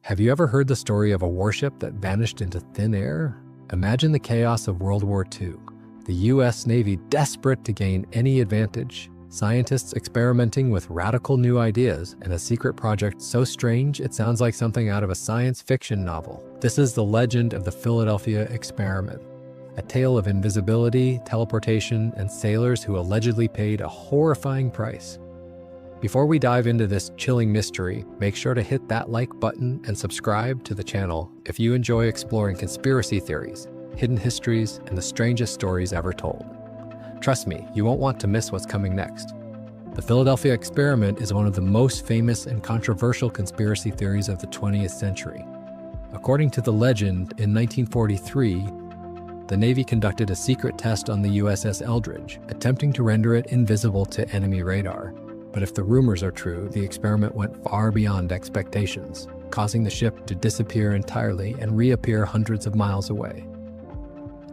Have you ever heard the story of a warship that vanished into thin air? Imagine the chaos of World War II. The US Navy desperate to gain any advantage, scientists experimenting with radical new ideas, and a secret project so strange it sounds like something out of a science fiction novel. This is the legend of the Philadelphia Experiment, a tale of invisibility, teleportation, and sailors who allegedly paid a horrifying price. Before we dive into this chilling mystery, make sure to hit that like button and subscribe to the channel if you enjoy exploring conspiracy theories, hidden histories, and the strangest stories ever told. Trust me, you won't want to miss what's coming next. The Philadelphia Experiment is one of the most famous and controversial conspiracy theories of the 20th century. According to the legend, in 1943, the Navy conducted a secret test on the USS Eldridge, attempting to render it invisible to enemy radar. But if the rumors are true, the experiment went far beyond expectations, causing the ship to disappear entirely and reappear hundreds of miles away.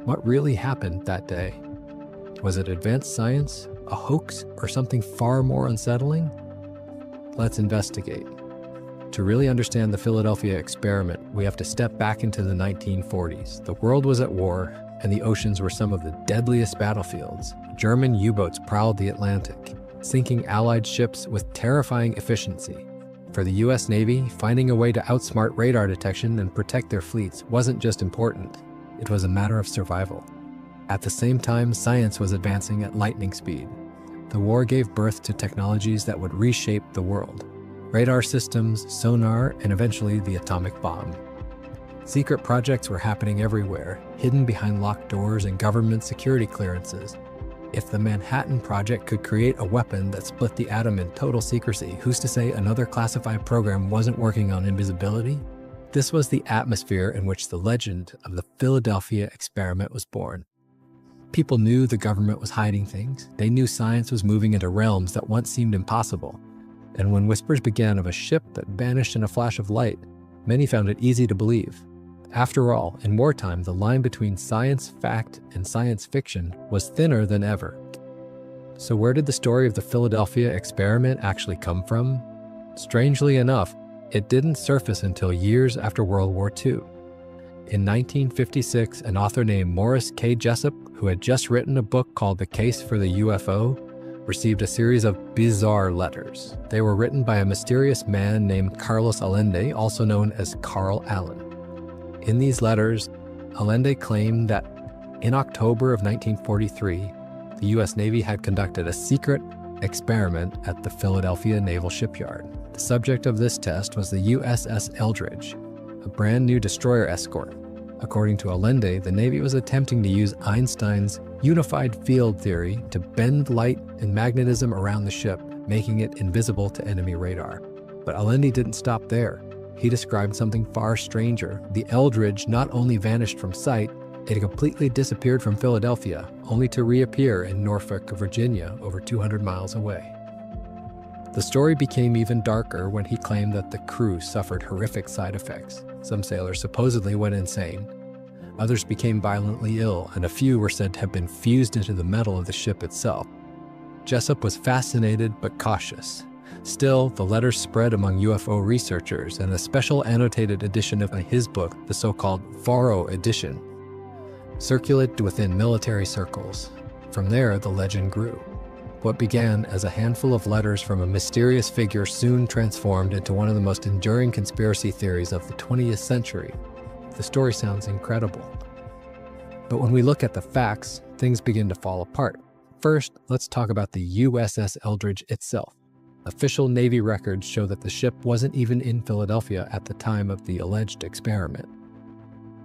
What really happened that day? Was it advanced science, a hoax, or something far more unsettling? Let's investigate. To really understand the Philadelphia Experiment, we have to step back into the 1940s. The world was at war, and the oceans were some of the deadliest battlefields. German U-boats prowled the Atlantic, sinking Allied ships with terrifying efficiency. For the US Navy, finding a way to outsmart radar detection and protect their fleets wasn't just important, it was a matter of survival. At the same time, science was advancing at lightning speed. The war gave birth to technologies that would reshape the world: radar systems, sonar, and eventually the atomic bomb. Secret projects were happening everywhere, hidden behind locked doors and government security clearances. If the Manhattan Project could create a weapon that split the atom in total secrecy, who's to say another classified program wasn't working on invisibility? This was the atmosphere in which the legend of the Philadelphia Experiment was born. People knew the government was hiding things. They knew science was moving into realms that once seemed impossible. And when whispers began of a ship that vanished in a flash of light, many found it easy to believe. After all, in wartime, the line between science fact and science fiction was thinner than ever. So where did the story of the Philadelphia Experiment actually come from? Strangely enough, it didn't surface until years after World War II. In 1956, an author named Morris K. Jessup, who had just written a book called The Case for the UFO, received a series of bizarre letters. They were written by a mysterious man named Carlos Allende, also known as Carl Allen. In these letters, Allende claimed that in October of 1943, the U.S. Navy had conducted a secret experiment at the Philadelphia Naval Shipyard. The subject of this test was the USS Eldridge, a brand new destroyer escort. According to Allende, the Navy was attempting to use Einstein's unified field theory to bend light and magnetism around the ship, making it invisible to enemy radar. But Allende didn't stop there. He described something far stranger. The Eldridge not only vanished from sight, it completely disappeared from Philadelphia, only to reappear in Norfolk, Virginia, over 200 miles away. The story became even darker when he claimed that the crew suffered horrific side effects. Some sailors supposedly went insane. Others became violently ill, and a few were said to have been fused into the metal of the ship itself. Jessup was fascinated but cautious. Still, the letters spread among UFO researchers, and a special annotated edition of his book, the so-called Varro edition, circulated within military circles. From there, the legend grew. What began as a handful of letters from a mysterious figure soon transformed into one of the most enduring conspiracy theories of the 20th century. The story sounds incredible. But when we look at the facts, things begin to fall apart. First, let's talk about the USS Eldridge itself. Official Navy records show that the ship wasn't even in Philadelphia at the time of the alleged experiment.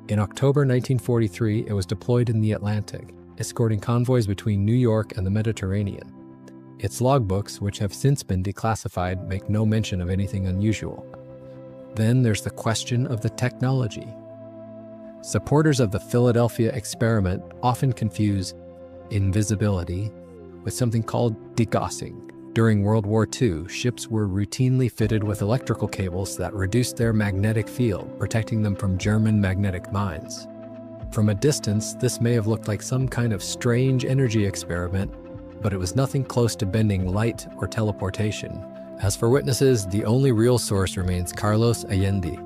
In October 1943, it was deployed in the Atlantic, escorting convoys between New York and the Mediterranean. Its logbooks, which have since been declassified, make no mention of anything unusual. Then there's the question of the technology. Supporters of the Philadelphia Experiment often confuse invisibility with something called degaussing. During World War II, ships were routinely fitted with electrical cables that reduced their magnetic field, protecting them from German magnetic mines. From a distance, this may have looked like some kind of strange energy experiment, but it was nothing close to bending light or teleportation. As for witnesses, the only real source remains Carlos Allende.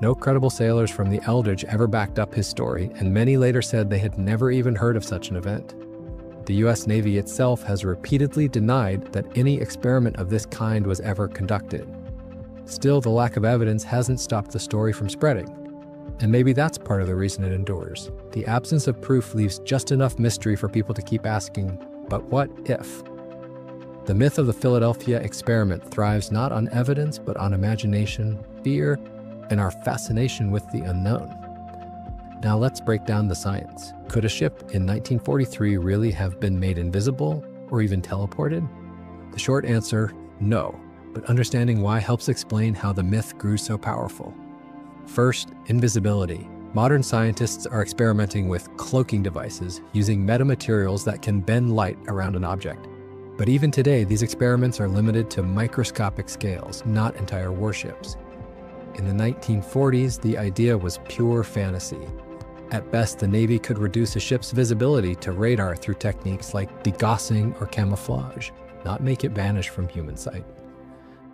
No credible sailors from the Eldridge ever backed up his story, and many later said they had never even heard of such an event. The U.S. Navy itself has repeatedly denied that any experiment of this kind was ever conducted. Still, the lack of evidence hasn't stopped the story from spreading. And maybe that's part of the reason it endures. The absence of proof leaves just enough mystery for people to keep asking, but what if? The myth of the Philadelphia experiment thrives not on evidence, but on imagination, fear, and our fascination with the unknown. Now let's break down the science. Could a ship in 1943 really have been made invisible or even teleported? The short answer, no, but understanding why helps explain how the myth grew so powerful. First, invisibility. Modern scientists are experimenting with cloaking devices using metamaterials that can bend light around an object. But even today, these experiments are limited to microscopic scales, not entire warships. In the 1940s, the idea was pure fantasy. At best, the Navy could reduce a ship's visibility to radar through techniques like degaussing or camouflage, not make it vanish from human sight.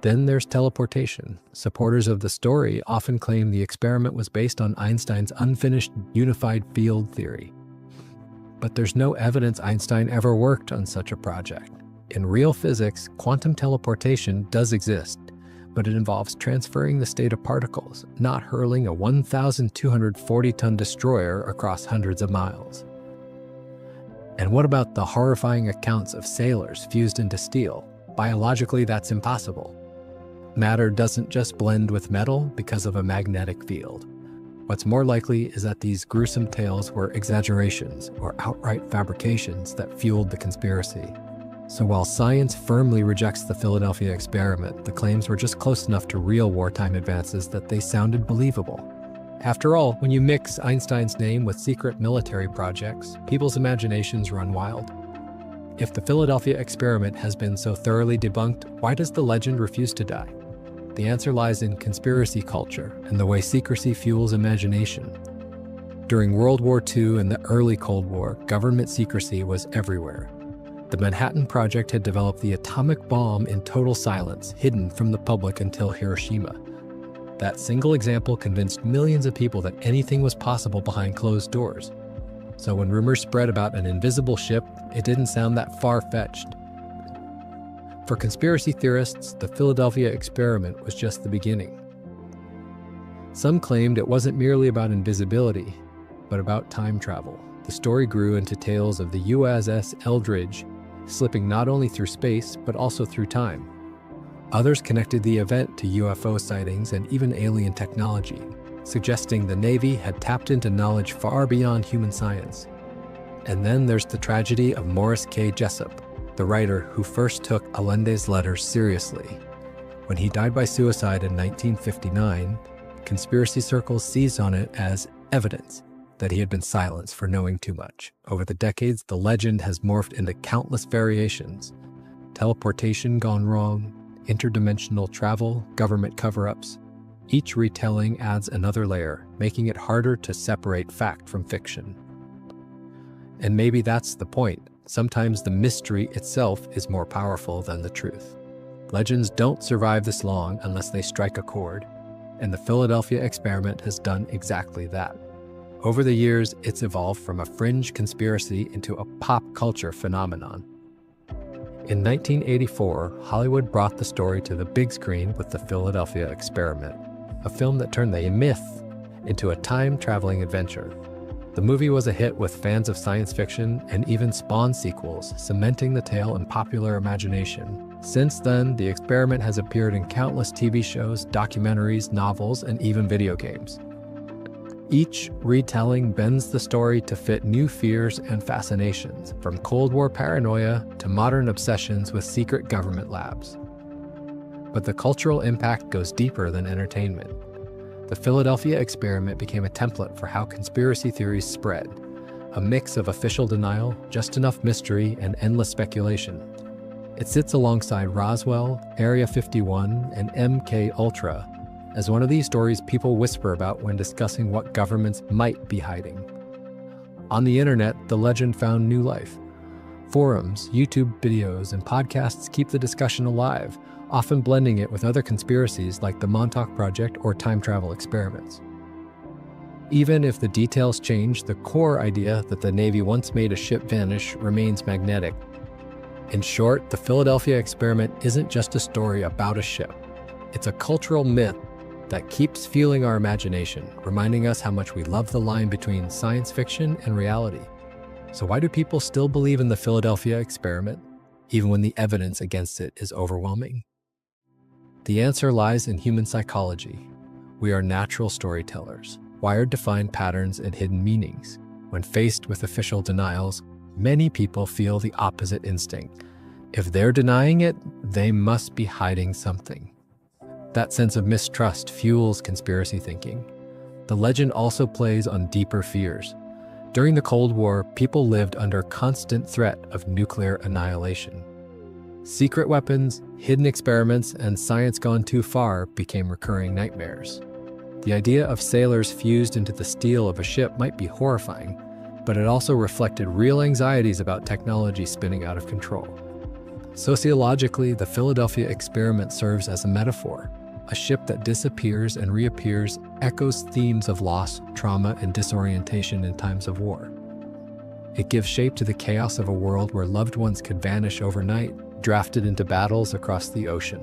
Then there's teleportation. Supporters of the story often claim the experiment was based on Einstein's unfinished unified field theory. But there's no evidence Einstein ever worked on such a project. In real physics, quantum teleportation does exist, but it involves transferring the state of particles, not hurling a 1,240-ton destroyer across hundreds of miles. And what about the horrifying accounts of sailors fused into steel? Biologically, that's impossible. Matter doesn't just blend with metal because of a magnetic field. What's more likely is that these gruesome tales were exaggerations or outright fabrications that fueled the conspiracy. So while science firmly rejects the Philadelphia experiment, the claims were just close enough to real wartime advances that they sounded believable. After all, when you mix Einstein's name with secret military projects, people's imaginations run wild. If the Philadelphia experiment has been so thoroughly debunked, why does the legend refuse to die? The answer lies in conspiracy culture and the way secrecy fuels imagination. During World War II and the early Cold War, government secrecy was everywhere. The Manhattan Project had developed the atomic bomb in total silence, hidden from the public until Hiroshima. That single example convinced millions of people that anything was possible behind closed doors. So when rumors spread about an invisible ship, it didn't sound that far-fetched. For conspiracy theorists, the Philadelphia experiment was just the beginning. Some claimed it wasn't merely about invisibility, but about time travel. The story grew into tales of the USS Eldridge slipping not only through space, but also through time. Others connected the event to UFO sightings and even alien technology, suggesting the Navy had tapped into knowledge far beyond human science. And then there's the tragedy of Morris K. Jessup, the writer who first took Allende's letters seriously. When he died by suicide in 1959, conspiracy circles seized on it as evidence that he had been silenced for knowing too much. Over the decades, the legend has morphed into countless variations. Teleportation gone wrong, interdimensional travel, government cover-ups. Each retelling adds another layer, making it harder to separate fact from fiction. And maybe that's the point. Sometimes the mystery itself is more powerful than the truth. Legends don't survive this long unless they strike a chord, and the Philadelphia experiment has done exactly that. Over the years, it's evolved from a fringe conspiracy into a pop culture phenomenon. In 1984, Hollywood brought the story to the big screen with the Philadelphia Experiment, a film that turned the myth into a time-traveling adventure. The movie was a hit with fans of science fiction and even spawned sequels, cementing the tale in popular imagination. Since then, the experiment has appeared in countless TV shows, documentaries, novels, and even video games. Each retelling bends the story to fit new fears and fascinations, from Cold War paranoia to modern obsessions with secret government labs. But the cultural impact goes deeper than entertainment. The Philadelphia experiment became a template for how conspiracy theories spread, a mix of official denial, just enough mystery, and endless speculation. It sits alongside Roswell, Area 51, and MK Ultra as one of these stories people whisper about when discussing what governments might be hiding. On the internet, the legend found new life. Forums, YouTube videos, and podcasts keep the discussion alive, often blending it with other conspiracies like the Montauk Project or time travel experiments. Even if the details change, the core idea that the Navy once made a ship vanish remains magnetic. In short, the Philadelphia experiment isn't just a story about a ship. It's a cultural myth that keeps fueling our imagination, reminding us how much we love the line between science fiction and reality. So why do people still believe in the Philadelphia experiment, even when the evidence against it is overwhelming? The answer lies in human psychology. We are natural storytellers, wired to find patterns and hidden meanings. When faced with official denials, many people feel the opposite instinct. If they're denying it, they must be hiding something. That sense of mistrust fuels conspiracy thinking. The legend also plays on deeper fears. During the Cold War, people lived under constant threat of nuclear annihilation. Secret weapons, hidden experiments, and science gone too far became recurring nightmares. The idea of sailors fused into the steel of a ship might be horrifying, but it also reflected real anxieties about technology spinning out of control. Sociologically, the Philadelphia experiment serves as a metaphor. A ship that disappears and reappears echoes themes of loss, trauma, and disorientation in times of war. It gives shape to the chaos of a world where loved ones could vanish overnight, drafted into battles across the ocean.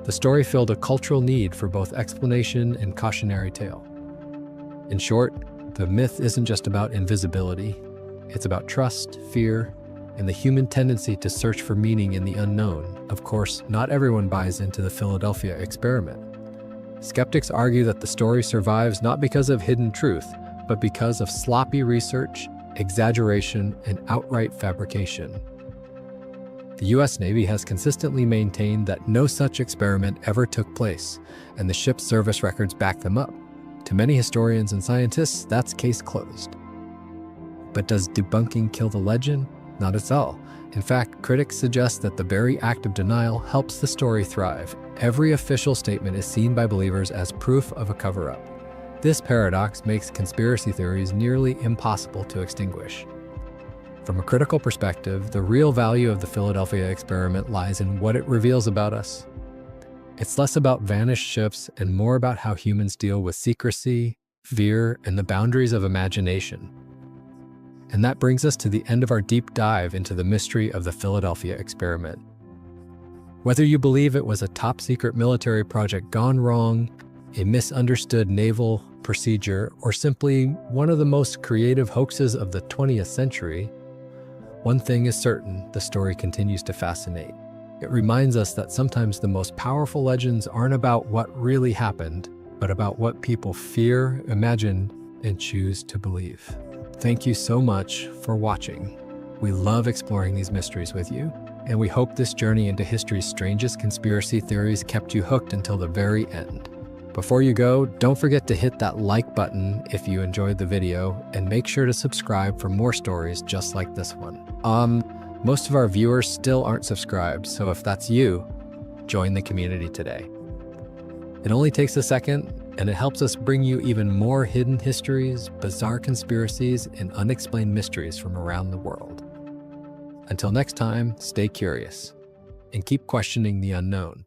The story filled a cultural need for both explanation and cautionary tale. In short, the myth isn't just about invisibility. It's about trust, fear, and the human tendency to search for meaning in the unknown. Of course, not everyone buys into the Philadelphia experiment. Skeptics argue that the story survives not because of hidden truth, but because of sloppy research, exaggeration, and outright fabrication. The U.S. Navy has consistently maintained that no such experiment ever took place, and the ship's service records back them up. To many historians and scientists, that's case closed. But does debunking kill the legend? Not at all. In fact, critics suggest that the very act of denial helps the story thrive. Every official statement is seen by believers as proof of a cover-up. This paradox makes conspiracy theories nearly impossible to extinguish. From a critical perspective, the real value of the Philadelphia experiment lies in what it reveals about us. It's less about vanished ships and more about how humans deal with secrecy, fear, and the boundaries of imagination. And that brings us to the end of our deep dive into the mystery of the Philadelphia experiment. Whether you believe it was a top-secret military project gone wrong, a misunderstood naval procedure, or simply one of the most creative hoaxes of the 20th century, one thing is certain: the story continues to fascinate. It reminds us that sometimes the most powerful legends aren't about what really happened, but about what people fear, imagine, and choose to believe. Thank you so much for watching. We love exploring these mysteries with you, and we hope this journey into history's strangest conspiracy theories kept you hooked until the very end. Before you go, don't forget to hit that like button if you enjoyed the video, and make sure to subscribe for more stories just like this one. Most of our viewers still aren't subscribed, so if that's you, join the community today. It only takes a second, and it helps us bring you even more hidden histories, bizarre conspiracies, and unexplained mysteries from around the world. Until next time, stay curious and keep questioning the unknown.